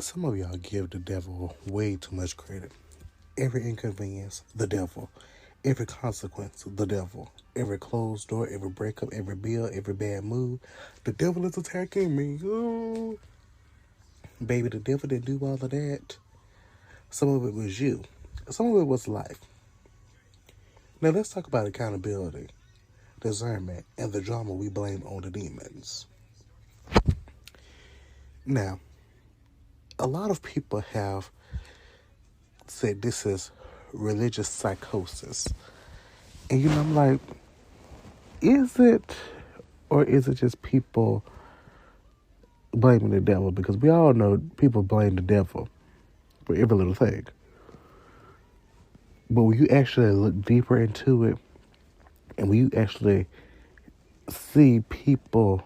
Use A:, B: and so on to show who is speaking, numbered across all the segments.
A: Some of y'all give the devil way too much credit. Every inconvenience, the devil. Every consequence, the devil. Every closed door, every breakup, every bill, every bad move, the devil is attacking me. Ooh. Baby, the devil didn't do all of that. Some of it was you. Some of it was life. Now let's talk about accountability, discernment, and the drama we blame on the demons. Now, a lot of people have said this is religious psychosis. And I'm like, is it, or is it just people blaming the devil? Because we all know people blame the devil for every little thing. But when you actually look deeper into it, and when you actually see people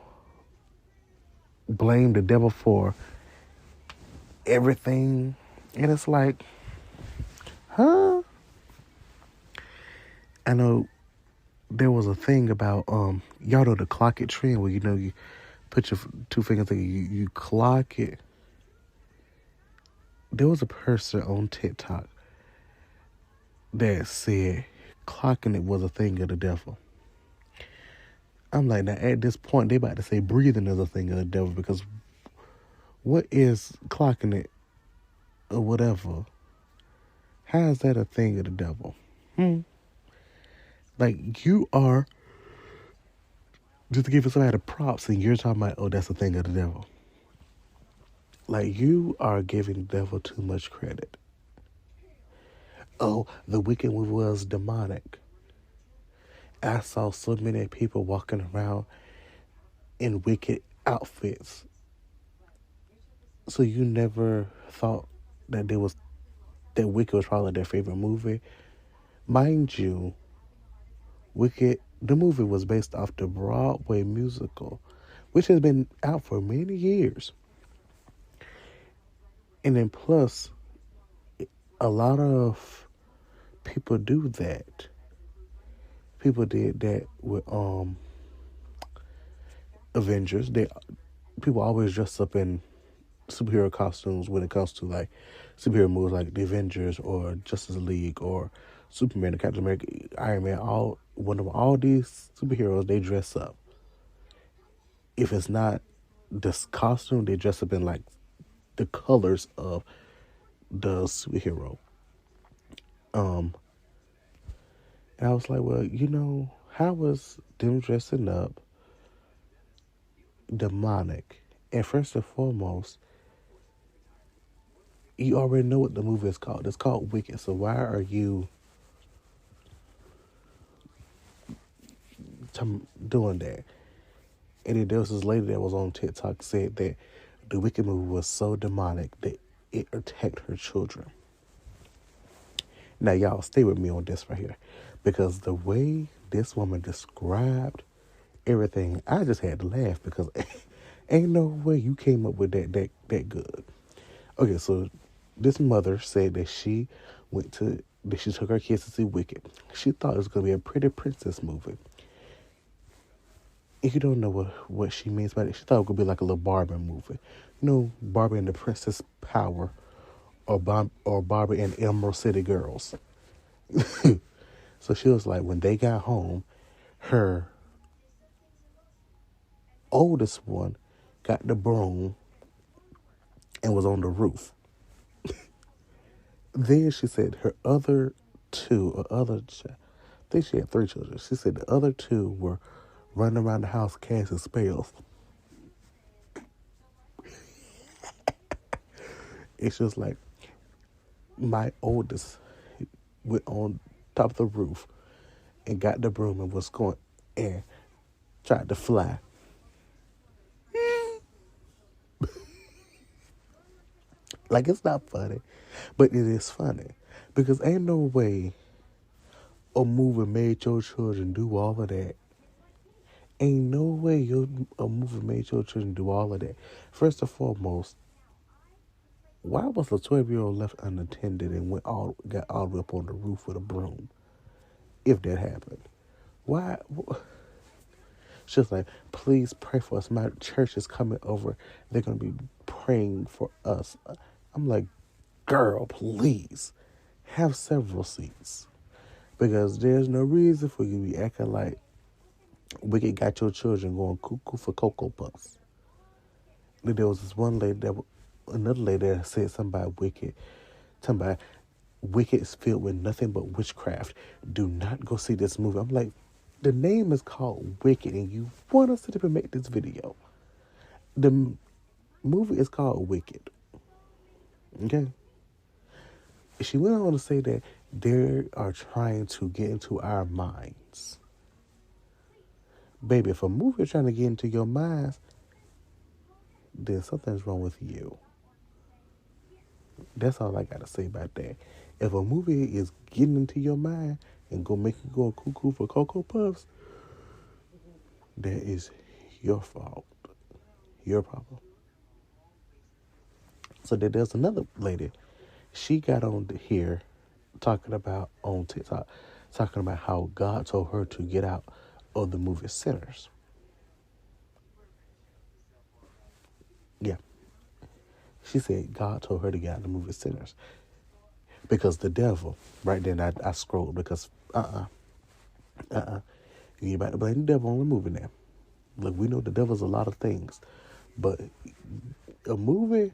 A: blame the devil for everything, and it's like, huh? I know there was a thing about y'all know the clock it trend where you put your two fingers together, you clock it. There was a person on TikTok that said clocking it was a thing of the devil. I'm like, now at this point they about to say breathing is a thing of the devil, because what is clocking it or whatever? How is that a thing of the devil? Like, you are, just to give somebody the props, and you're talking about, oh, that's a thing of the devil. Like, you are giving the devil too much credit. Oh, the wicked was demonic. I saw so many people walking around in wicked outfits. So you never thought that that Wicked was probably their favorite movie? Mind you, Wicked, the movie was based off the Broadway musical, which has been out for many years. And then plus, a lot of people do that. People did that with Avengers. People always dress up in superhero costumes when it comes to like superhero movies like the Avengers or Justice League or Superman or Captain America, Iron Man. All these superheroes, they dress up. If it's not this costume, they dress up in like the colors of the superhero. And I was like, well, how was them dressing up demonic? And first and foremost, you already know what the movie is called. It's called Wicked. So why are you doing that? And then there was this lady that was on TikTok said that the Wicked movie was so demonic that it attacked her children. Now, y'all, stay with me on this right here, because the way this woman described everything, I just had to laugh, because ain't no way you came up with that good. Okay, so this mother said that she took her kids to see Wicked. She thought it was going to be a pretty princess movie. If you don't know what she means by it, she thought it could be like a little Barbie movie. Barbie and the Princess Power, or Barbie and Emerald City Girls. So she was like, when they got home, her oldest one got the broom and was on the roof. Then she said her other two, I think she had 3 children. She said the other 2 were running around the house casting spells. It's just like, my oldest went on top of the roof and got the broom and was going and tried to fly. Like, it's not funny, but it is funny, because ain't no way a movie made your children do all of that. Ain't no way a movie made your children do all of that. First and foremost, why was a 12-year-old left unattended and got all the way up on the roof with a broom? If that happened, why? She was like, please pray for us. My church is coming over. They're going to be praying for us. I'm like, girl, please have several seats. Because there's no reason for you to be acting like Wicked got your children going cuckoo for Cocoa Puffs. There was this one lady another lady that said something about Wicked. Talking about Wicked is filled with nothing but witchcraft. Do not go see this movie. I'm like, the name is called Wicked, and you want us to sit up and make this video. The movie is called Wicked. Okay? She went on to say that they are trying to get into our minds. Baby, if a movie is trying to get into your minds, then something's wrong with you. That's all I got to say about that. If a movie is getting into your mind and go make you go cuckoo for Cocoa Puffs, that is your fault. Your problem. So there's another lady. She got on here talking about on TikTok, talking about how God told her to get out of the movie Sinners. Yeah. She said God told her to get out of the movie Sinners. Because the devil, right then I scrolled because, you ain't about to blame the devil on the movie now. Look, we know the devil's a lot of things. But a movie,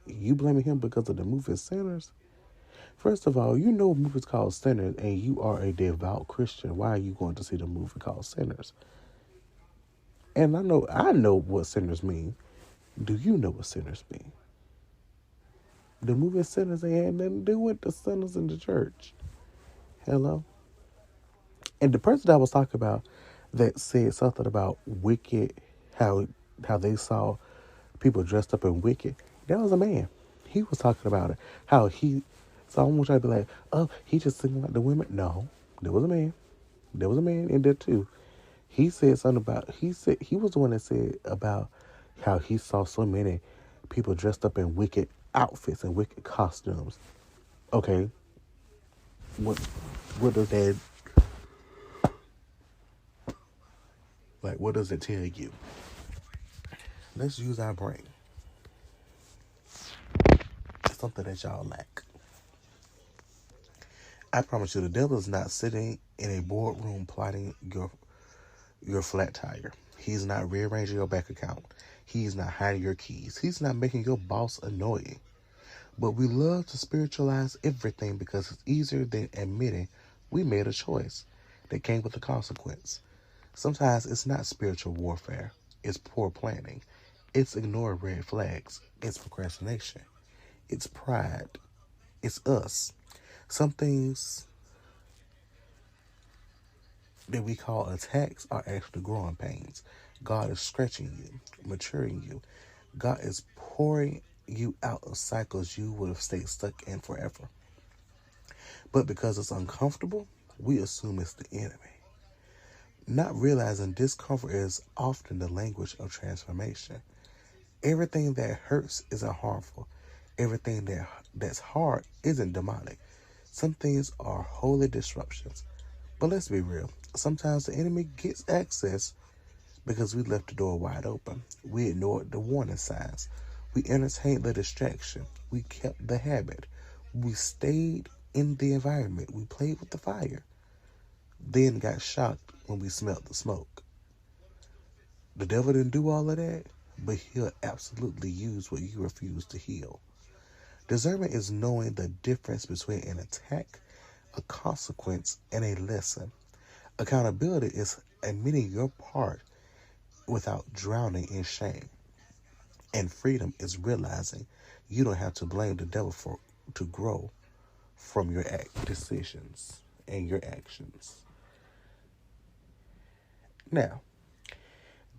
A: you blaming him because of the movie Sinners? First of all, you know a movie's called Sinners and you are a devout Christian. Why are you going to see the movie called Sinners? And I know what sinners mean. Do you know what sinners mean? The movie Sinners ain't had nothing to do with the sinners in the church. Hello? And the person that I was talking about that said something about Wicked, how they saw people dressed up in Wicked, that was a man. He was talking about it. So I want you to be like, oh, he just singing like the women. No, there was a man. There was a man in there too. He said something about, he was the one that said about how he saw so many people dressed up in Wicked outfits and Wicked costumes. Okay. What does that, like, what does it tell you? Let's use our brain. It's something that y'all lack. I promise you, the devil is not sitting in a boardroom plotting your flat tire. He's not rearranging your bank account. He's not hiding your keys. He's not making your boss annoying. But we love to spiritualize everything because it's easier than admitting we made a choice that came with a consequence. Sometimes it's not spiritual warfare. It's poor planning. It's ignoring red flags. It's procrastination. It's pride. It's us. Some things that we call attacks are actually growing pains. God is stretching you, maturing you. God is pouring you out of cycles you would have stayed stuck in forever. But because it's uncomfortable, we assume it's the enemy. Not realizing discomfort is often the language of transformation. Everything that hurts isn't harmful. Everything that's hard isn't demonic. Some things are holy disruptions. But let's be real. Sometimes the enemy gets access because we left the door wide open. We ignored the warning signs. We entertained the distraction. We kept the habit. We stayed in the environment. We played with the fire. Then got shocked when we smelled the smoke. The devil didn't do all of that, but he'll absolutely use what you refuse to heal. Discernment is knowing the difference between an attack, a consequence, and a lesson. Accountability is admitting your part without drowning in shame. And freedom is realizing you don't have to blame the devil to grow from your decisions and your actions. Now,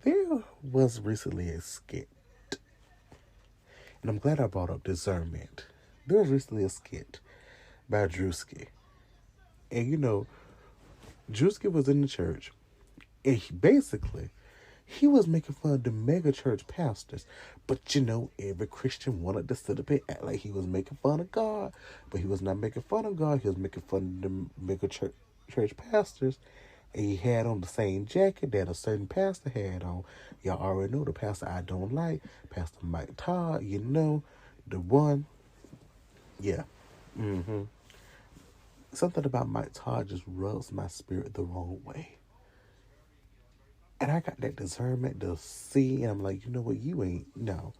A: there was recently a skit, and I'm glad I brought up discernment. There was recently a skit by Drewski. And you know, Drewski was in the church, and he was making fun of the mega church pastors. But you know, every Christian wanted to sit up and act like he was making fun of God. But he was not making fun of God. He was making fun of the mega church pastors. And he had on the same jacket that a certain pastor had on. Y'all already know the pastor I don't like, Pastor Mike Todd, the one. Yeah. hmm Something about Mike Todd just rubs my spirit the wrong way. And I got that discernment to see, and I'm like, you know what? You ain't, no,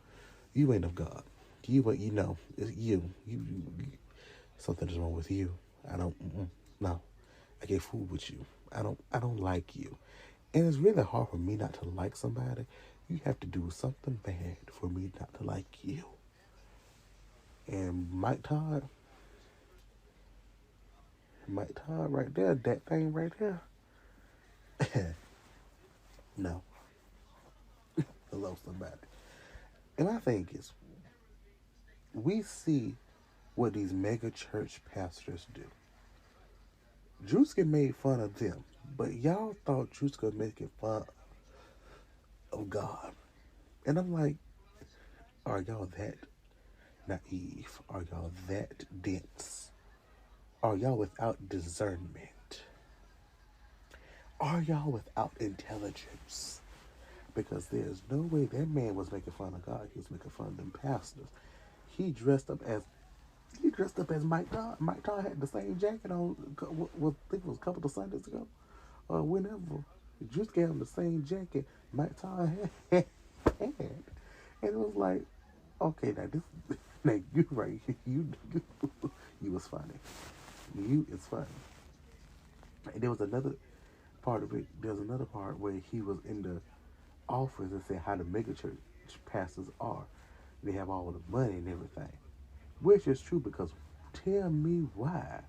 A: you ain't of God. You ain't, it's you. Something is wrong with you. I don't, no, I can't fool with you. I don't like you. And it's really hard for me not to like somebody. You have to do something bad for me not to like you. And Mike Todd right there, that thing right there. No, I love somebody. And my thing is, we see what these mega church pastors do. Drewska made fun of them, but y'all thought Drewska making fun of God. And I'm like, are y'all that naive? Are y'all that dense? Are y'all without discernment? Are y'all without intelligence? Because there's no way that man was making fun of God. He was making fun of them pastors. He dressed up as Mike Todd. Mike Todd had the same jacket on. I think it was a couple of Sundays ago, or whenever. Just gave him the same jacket Mike Todd had, and it was like, okay, now this, now you right, you was funny. You is funny. And there was another part of it. There's another part where he was in the office and said how the megachurch pastors are. They have all the money and everything, which is true because tell me why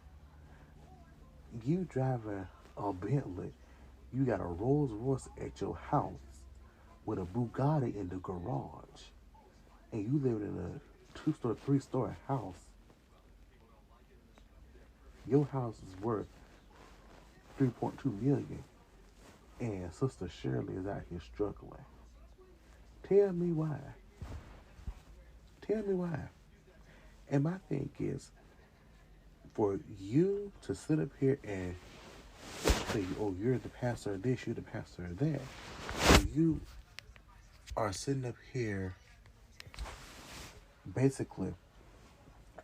A: you driving a Bentley, you got a Rolls Royce at your house with a Bugatti in the garage, and you live in a 2-story, 3-story house. Your house is worth 3.2 million, and Sister Shirley is out here struggling. Tell me why. Tell me why. And my thing is, for you to sit up here and say, oh, you're the pastor of this, you're the pastor of that, and you are sitting up here basically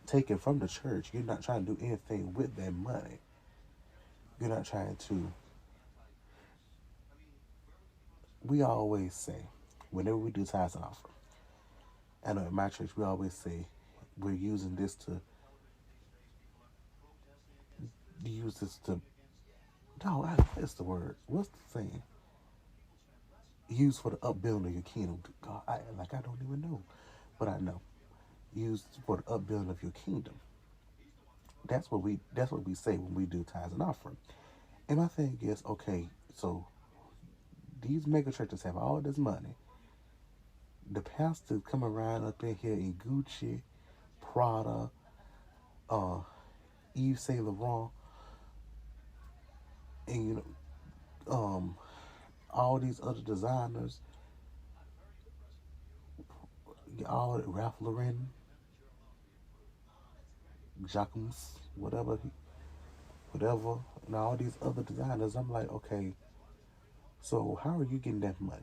A: taking from the church. You're not trying to do anything with that money. You're not trying to. We always say, whenever we do tithes and offering, I know in my church we always say we're using this to use this to. No, what's the word? What's the saying? Use for the upbuilding of your kingdom. God, I don't even know, but I know. Use for the upbuilding of your kingdom. That's what we say when we do tithes and offering. And my thing is, okay, so these mega churches have all this money. The pastors come around up in here in Gucci, Prada, uh, Yves Saint Laurent, and all these other designers, all Ralph Lauren, Jacquemus, whatever, and all these other designers. I'm like, okay, so how are you getting that money?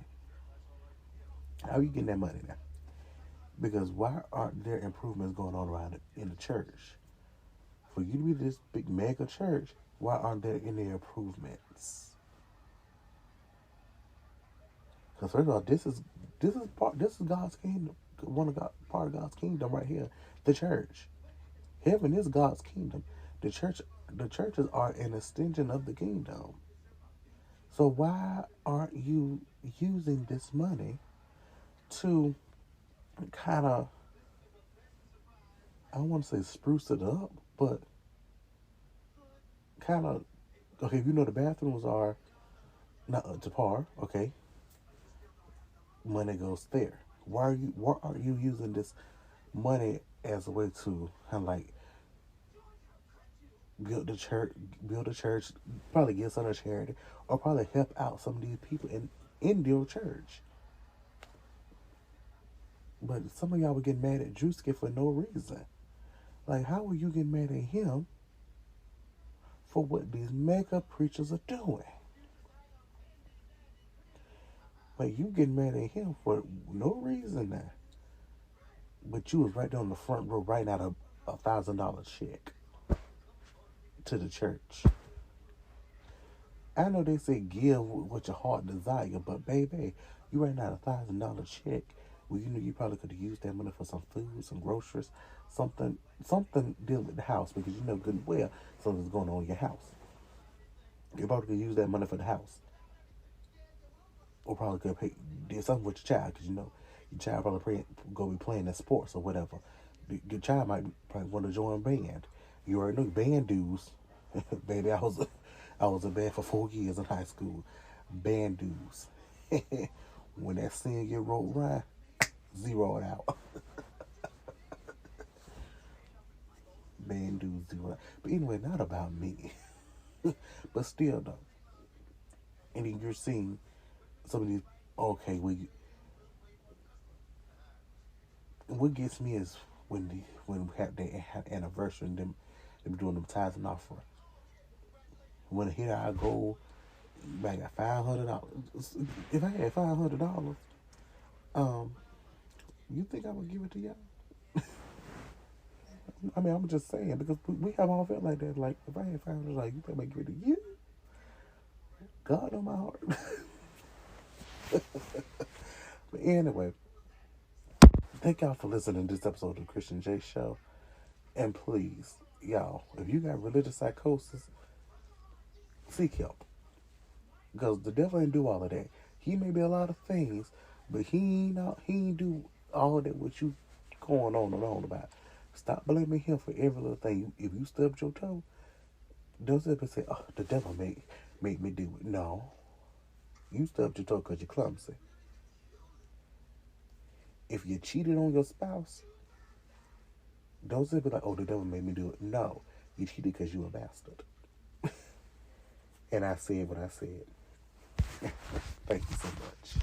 A: How are you getting that money now? Because why aren't there improvements going on around in the church? For you to be this big mega church, why aren't there any improvements? Because first of all, this is God's kingdom. Part of God's kingdom right here, the church. Heaven is God's kingdom. The churches are an extension of the kingdom. So why aren't you using this money to kind of, I don't want to say spruce it up, but kind of, okay, the bathrooms are not up to par, okay, money goes there. Why aren't you using this money as a way to kind of like build a church, probably give some of charity, or probably help out some of these people in your church? But some of y'all would get mad at Drewski for no reason. Like, how will you get mad at him for what these mega preachers are doing? Like, you getting mad at him for no reason now. But you was right there on the front row writing out $1,000 check to the church. I know they say give what your heart desire, but baby, you writing out $1,000 check. Well, you know you probably could have used that money for some food, some groceries, something dealing with the house, because you know good and well something's going on in your house. You probably could use that money for the house, or probably could pay did something with your child, because you know your child probably go be playing in sports or whatever. Your child might probably want to join a band. You already know band dues. Baby, I was a band for 4 years in high school. Band dues. When that senior rolled around, zero it out. Band dues, zero it out. But anyway, not about me. But still though. And then you're seeing some of these, okay, what gets me is when we have anniversary and them doing them tithes and offering. When here I go, I got $500. If I had $500, um, you think I would give it to y'all? I mean, I'm just saying, because we have all felt like that. Like, if I had $500, like, you think I might give it to you? God on my heart. But anyway, thank y'all for listening to this episode of the Christian J Show. And please, y'all, if you got religious psychosis, seek help. Because the devil ain't do all of that. He may be a lot of things, but he ain't do all that what you going on and on about. Stop blaming him for every little thing. If you stubbed your toe, don't sit up and say, oh, the devil made me do it. No. You stubbed your toe because you're clumsy. If you cheated on your spouse, don't sit up and be like, oh, the devil made me do it. No. You cheated because you a bastard. And I said what I said. Thank you so much.